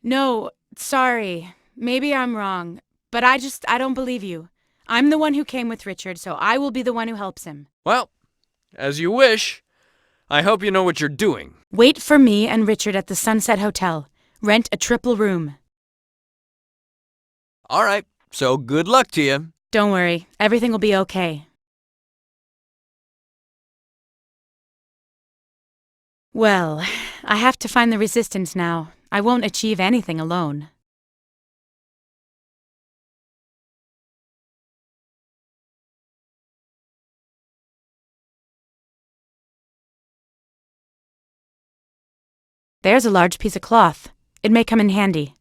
No, sorry. Maybe I'm wrong. But I don't believe you. I'm the one who came with Richard, so I will be the one who helps him. Well, as you wish. I hope you know what you're doing. Wait for me and Richard at the Sunset Hotel. Rent a triple room. All right, so good luck to you. Don't worry, everything will be okay. Well, I have to find the resistance now. I won't achieve anything alone. There's a large piece of cloth. It may come in handy.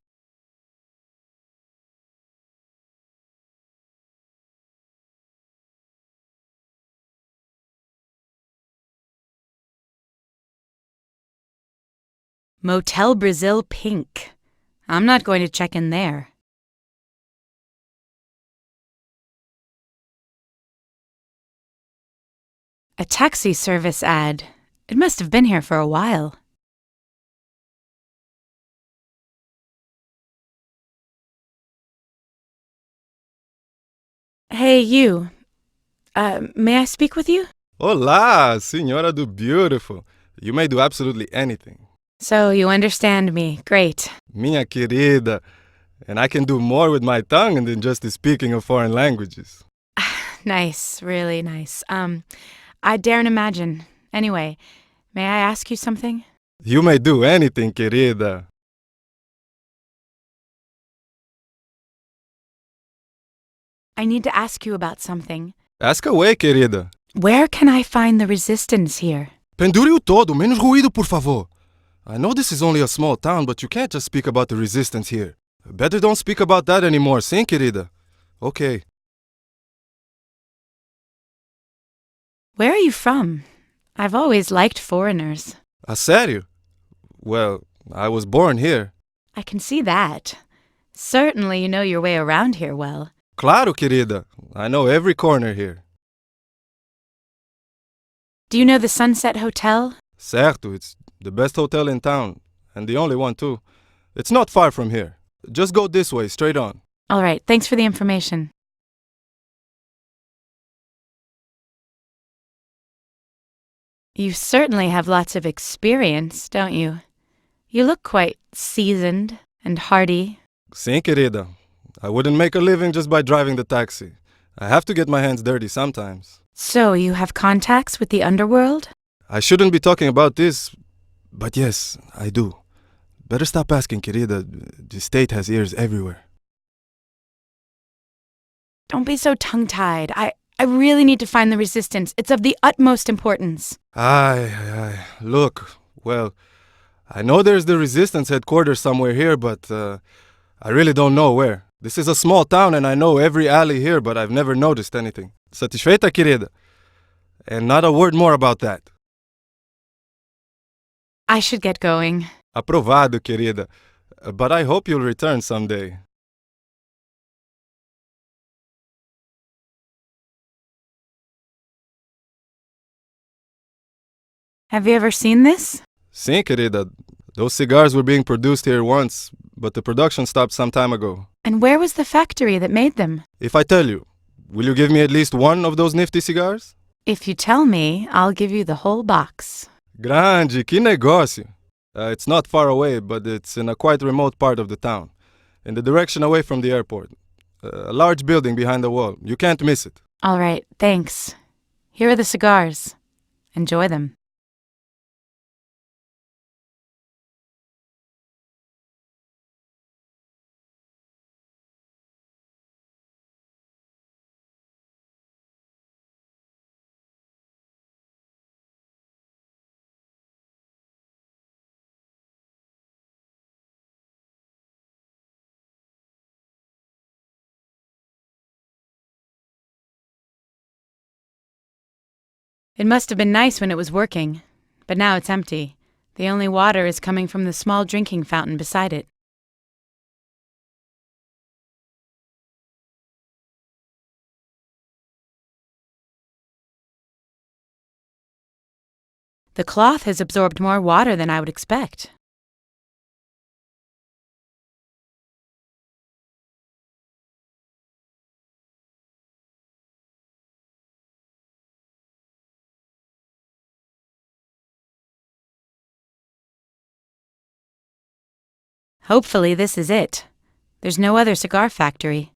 Motel Brazil Pink. I'm not going to check in there. A taxi service ad. It must have been here for a while. Hey, you. May I speak with you? Olá, senhora do beautiful. You may do absolutely anything. So you understand me. Great. Minha querida. And I can do more with my tongue than just the speaking of foreign languages. Nice, really nice. I daren't imagine. Anyway, may I ask you something? You may do anything, querida. I need to ask you about something. Ask away, querida. Where can I find the resistance here? Pendure-o todo, menos ruído, por favor. I know this is only a small town, but you can't just speak about the resistance here. Better don't speak about that anymore, sim, querida? Okay. Where are you from? I've always liked foreigners. A sério? Well, I was born here. I can see that. Certainly you know your way around here well. Claro, querida. I know every corner here. Do you know the Sunset Hotel? Certo, it's the best hotel in town, and the only one too. It's not far from here. Just go this way, straight on. All right, thanks for the information. You certainly have lots of experience, don't you? You look quite seasoned and hardy. Sim, querida. I wouldn't make a living just by driving the taxi. I have to get my hands dirty sometimes. So you have contacts with the underworld? I shouldn't be talking about this, but yes, I do. Better stop asking, querida. The state has ears everywhere. Don't be so tongue-tied. I really need to find the resistance. It's of the utmost importance. Look, well, I know there's the resistance headquarters somewhere here, but I really don't know where. This is a small town and I know every alley here, but I've never noticed anything. Satisfeita, querida? And not a word more about that. I should get going. Aprovado, querida. But I hope you'll return someday. Have you ever seen this? Sim, querida. Those cigars were being produced here once, but the production stopped some time ago. And where was the factory that made them? If I tell you, will you give me at least one of those nifty cigars? If you tell me, I'll give you the whole box. Grande, que negócio. It's not far away, but it's in a quite remote part of the town, in the direction away from the airport. A large building behind the wall. You can't miss it. All right, thanks. Here are the cigars. Enjoy them. It must have been nice when it was working, but now it's empty. The only water is coming from the small drinking fountain beside it. The cloth has absorbed more water than I would expect. Hopefully this is it. There's no other cigar factory.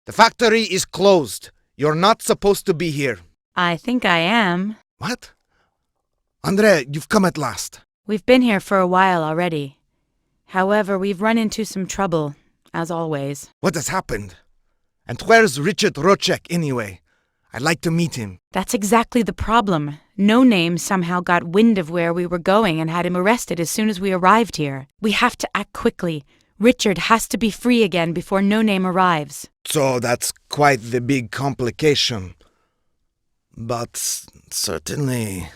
The factory is closed. You're not supposed to be here. I think I am. What? Andreu, you've come at last. We've been here for a while already. However, we've run into some trouble, as always. What has happened? And where's Richard Rocek anyway? I'd like to meet him. That's exactly the problem. No Name somehow got wind of where we were going and had him arrested as soon as we arrived here. We have to act quickly. Richard has to be free again before No Name arrives. So that's quite the big complication. But certainly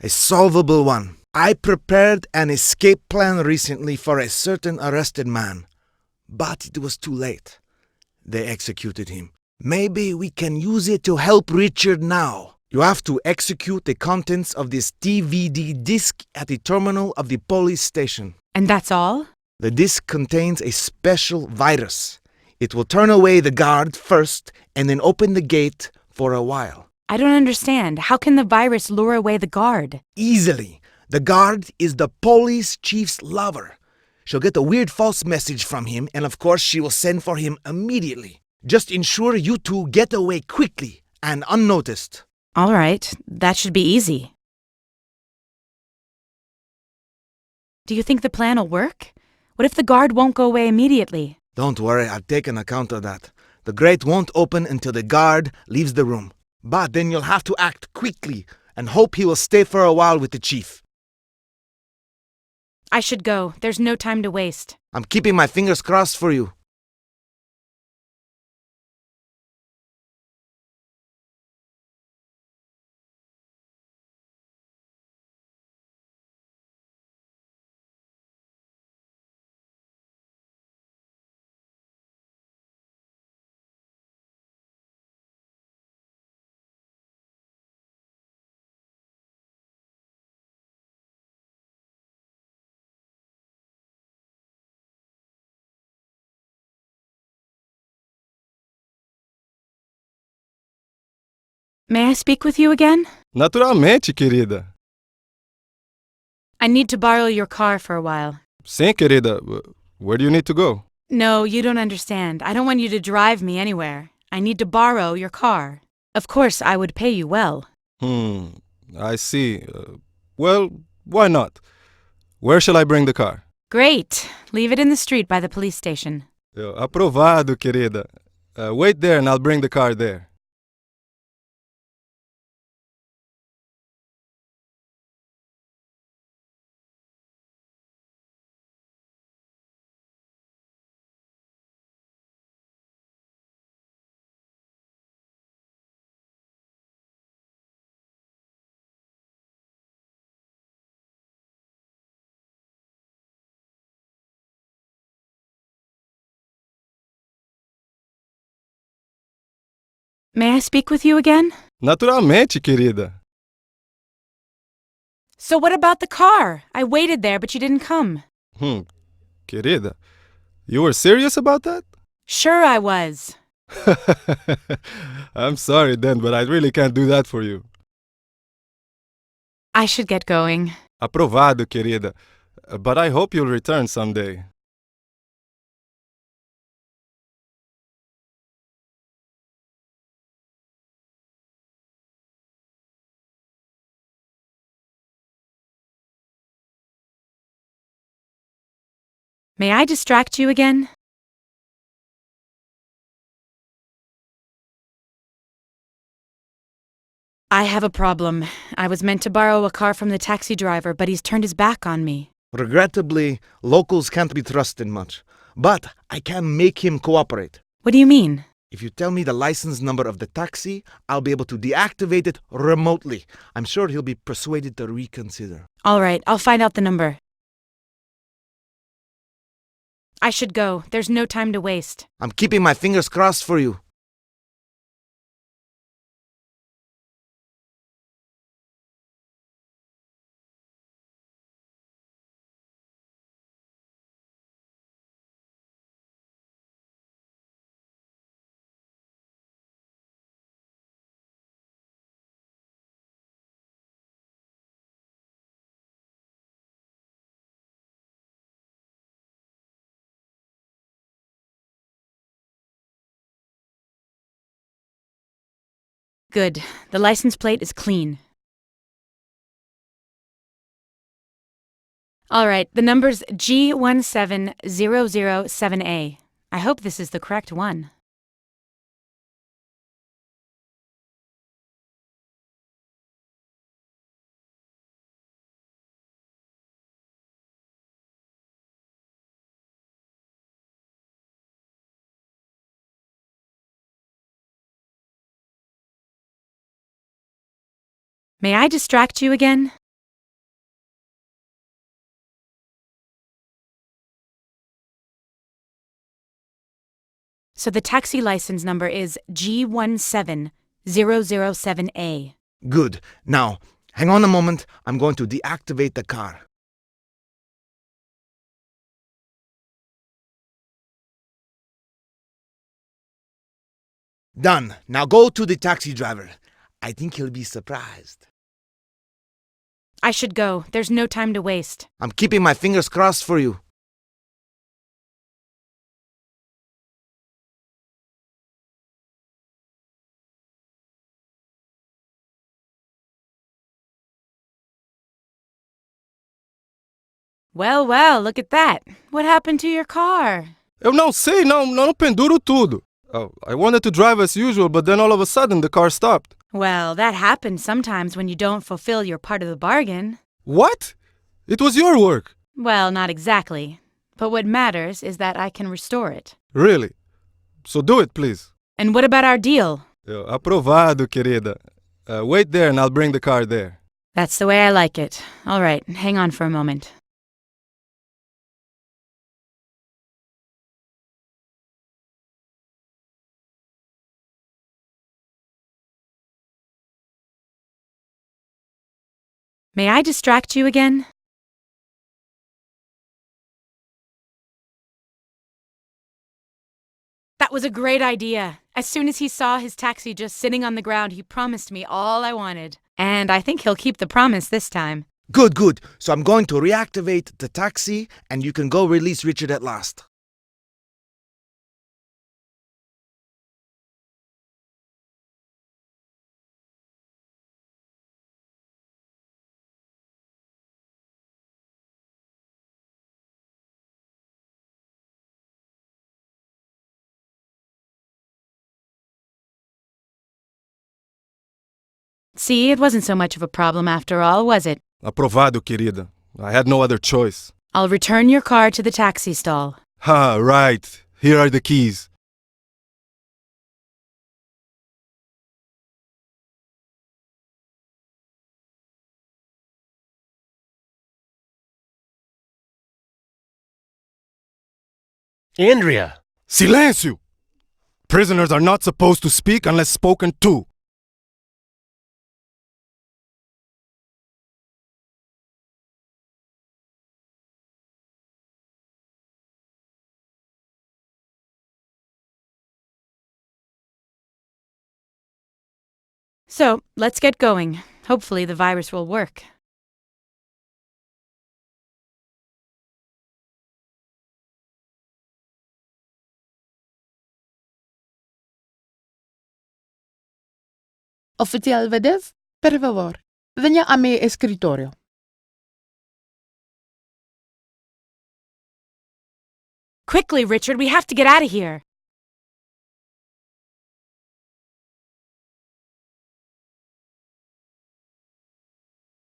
a solvable one. I prepared an escape plan recently for a certain arrested man, but it was too late. They executed him. Maybe we can use it to help Richard now. You have to execute the contents of this DVD disc at the terminal of the police station. And that's all? The disc contains a special virus. It will turn away the guard first and then open the gate for a while. I don't understand. How can the virus lure away the guard? Easily. The guard is the police chief's lover. She'll get a weird false message from him, and of course she will send for him immediately. Just ensure you two get away quickly and unnoticed. All right, that should be easy. Do you think the plan will work? What if the guard won't go away immediately? Don't worry, I've taken account of that. The grate won't open until the guard leaves the room. But then you'll have to act quickly and hope he will stay for a while with the chief. I should go. There's no time to waste. I'm keeping my fingers crossed for you. May I speak with you again? Naturalmente, querida. I need to borrow your car for a while. Sim, querida. Where do you need to go? No, you don't understand. I don't want you to drive me anywhere. I need to borrow your car. Of course, I would pay you well. I see. Well, why not? Where shall I bring the car? Great. Leave it in the street by the police station. Aprovado, querida. Wait there and I'll bring the car there. May I speak with you again? Naturalmente, querida. So what about the car? I waited there, but you didn't come. Querida, you were serious about that? Sure I was. I'm sorry then, but I really can't do that for you. I should get going. Aprovado, querida. But I hope you'll return someday. May I distract you again? I have a problem. I was meant to borrow a car from the taxi driver, but he's turned his back on me. Regrettably, locals can't be trusted much. But I can make him cooperate. What do you mean? If you tell me the license number of the taxi, I'll be able to deactivate it remotely. I'm sure he'll be persuaded to reconsider. All right, I'll find out the number. I should go. There's no time to waste. I'm keeping my fingers crossed for you. Good. The license plate is clean. All right, the number's G17007A. I hope this is the correct one. May I distract you again? So the taxi license number is G17007A. Good. Now, hang on a moment. I'm going to deactivate the car. Done. Now go to the taxi driver. I think he'll be surprised. I should go. There's no time to waste. I'm keeping my fingers crossed for you. Well, well, look at that. What happened to your car? Eu não sei, não penduro tudo. Oh, I wanted to drive as usual, but then all of a sudden the car stopped. Well, that happens sometimes when you don't fulfill your part of the bargain. What? It was your work. Well, not exactly. But what matters is that I can restore it. Really? So do it, please. And what about our deal? Aprovado, querida. Wait there and I'll bring the car there. That's the way I like it. All right, hang on for a moment. May I distract you again? That was a great idea. As soon as he saw his taxi just sitting on the ground, he promised me all I wanted. And I think he'll keep the promise this time. Good, good. So I'm going to reactivate the taxi and you can go release Richard at last. See, it wasn't so much of a problem after all, was it? Aprovado, querida. I had no other choice. I'll return your car to the taxi stall. Ha, right. Here are the keys. Andrea! Silêncio! Prisoners are not supposed to speak unless spoken to. So, let's get going. Hopefully the virus will work. Oficial Vedev, per favor, venha a mi escritorio. Quickly, Richard, we have to get out of here.